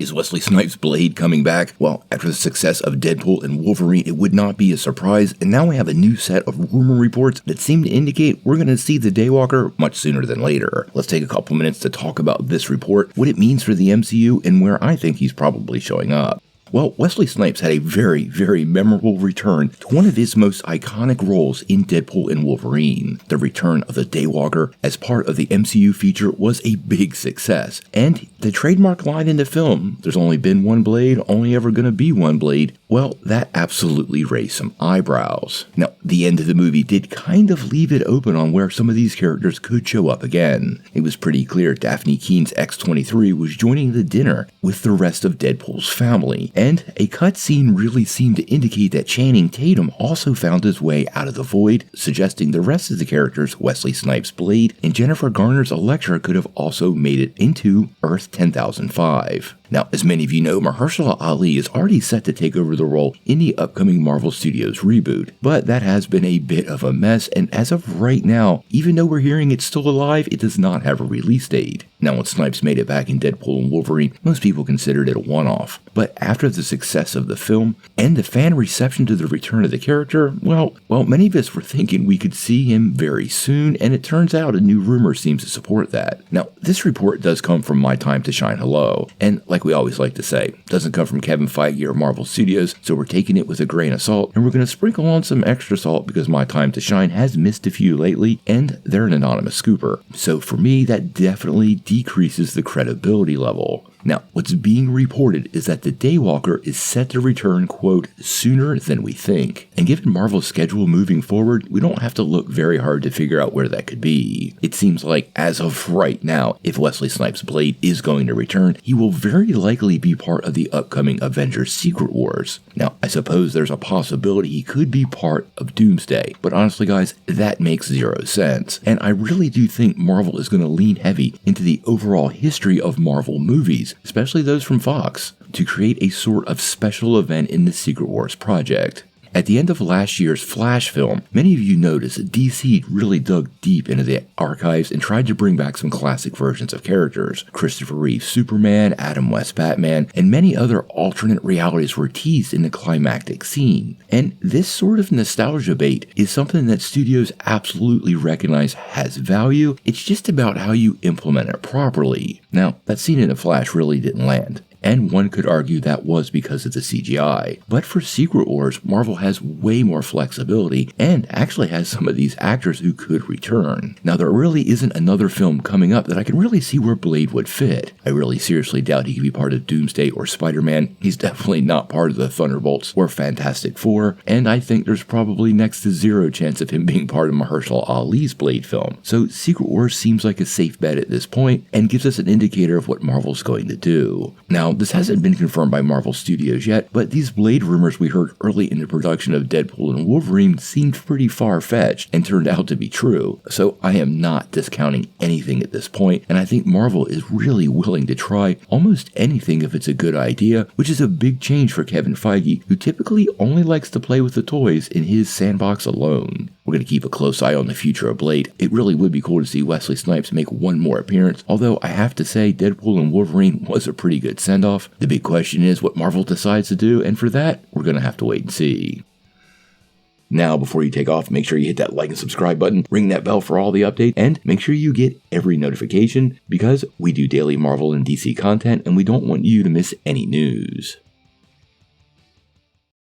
Is Wesley Snipes' Blade coming back? Well, after the success of Deadpool and Wolverine, it would not be a surprise, and now we have a new set of rumor reports that seem to indicate we're going to see the Daywalker much sooner than later. Let's take a couple minutes to talk about this report, what it means for the MCU, and where I think he's probably showing up. Well, Wesley Snipes had a very memorable return to one of his most iconic roles in Deadpool and Wolverine. The return of the Daywalker as part of the MCU feature was a big success, and the trademark line in the film, "There's only been one blade, only ever gonna be one blade," well, that absolutely raised some eyebrows. Now, the end of the movie did kind of leave it open on where some of these characters could show up again. It was pretty clear Daphne Keene's X-23 was joining the dinner with the rest of Deadpool's family, and a cutscene really seemed to indicate that Channing Tatum also found his way out of the void, suggesting the rest of the characters, Wesley Snipes' Blade and Jennifer Garner's Elektra, could have also made it into Earth 10,005. Now, as many of you know, Mahershala Ali is already set to take over the role in the upcoming Marvel Studios reboot, but that has been a bit of a mess, and as of right now, even though we're hearing it's still alive, it does not have a release date. Now, when Snipes made it back in Deadpool and Wolverine, most people considered it a one-off, but after the success of the film and the fan reception to the return of the character, well, many of us were thinking we could see him very soon, and it turns out a new rumor seems to support that. Now, this report does come from My Time to Shine Hello, and like we always like to say, doesn't come from Kevin Feige or Marvel Studios, so we're taking it with a grain of salt, and we're going to sprinkle on some extra salt because My Time to Shine has missed a few lately, and they're an anonymous scooper. So for me, that definitely decreases the credibility level. Now, what's being reported is that the Daywalker is set to return, quote, sooner than we think. And given Marvel's schedule moving forward, we don't have to look very hard to figure out where that could be. It seems like, as of right now, if Wesley Snipes' Blade is going to return, he will very likely be part of the upcoming Avengers Secret Wars. Now, I suppose there's a possibility he could be part of Doomsday, but honestly guys, that makes zero sense. And I really do think Marvel is going to lean heavy into the overall history of Marvel movies, especially those from Fox, to create a sort of special event in the Secret Wars project. At the end of last year's Flash film, many of you noticed that DC really dug deep into the archives and tried to bring back some classic versions of characters. Christopher Reeve's Superman, Adam West's Batman, and many other alternate realities were teased in the climactic scene. And this sort of nostalgia bait is something that studios absolutely recognize has value. It's just about how you implement it properly. Now, that scene in the Flash really didn't land, and one could argue that was because of the CGI. But for Secret Wars, Marvel has way more flexibility and actually has some of these actors who could return. Now, there really isn't another film coming up that I can really see where Blade would fit. I really seriously doubt he could be part of Doomsday or Spider-Man. He's definitely not part of the Thunderbolts or Fantastic Four, and I think there's probably next to zero chance of him being part of Mahershala Ali's Blade film. So Secret Wars seems like a safe bet at this point and gives us an indicator of what Marvel's going to do. Now, this hasn't been confirmed by Marvel Studios yet, but these Blade rumors we heard early in the production of Deadpool and Wolverine seemed pretty far-fetched and turned out to be true. So I am not discounting anything at this point, and I think Marvel is really willing to try almost anything if it's a good idea, which is a big change for Kevin Feige, who typically only likes to play with the toys in his sandbox alone. We're going to keep a close eye on the future of Blade. It really would be cool to see Wesley Snipes make one more appearance, although I have to say Deadpool and Wolverine was a pretty good send-off. The big question is what Marvel decides to do, and for that, we're going to have to wait and see. Now, before you take off, make sure you hit that like and subscribe button, ring that bell for all the updates, and make sure you get every notification because we do daily Marvel and DC content and we don't want you to miss any news.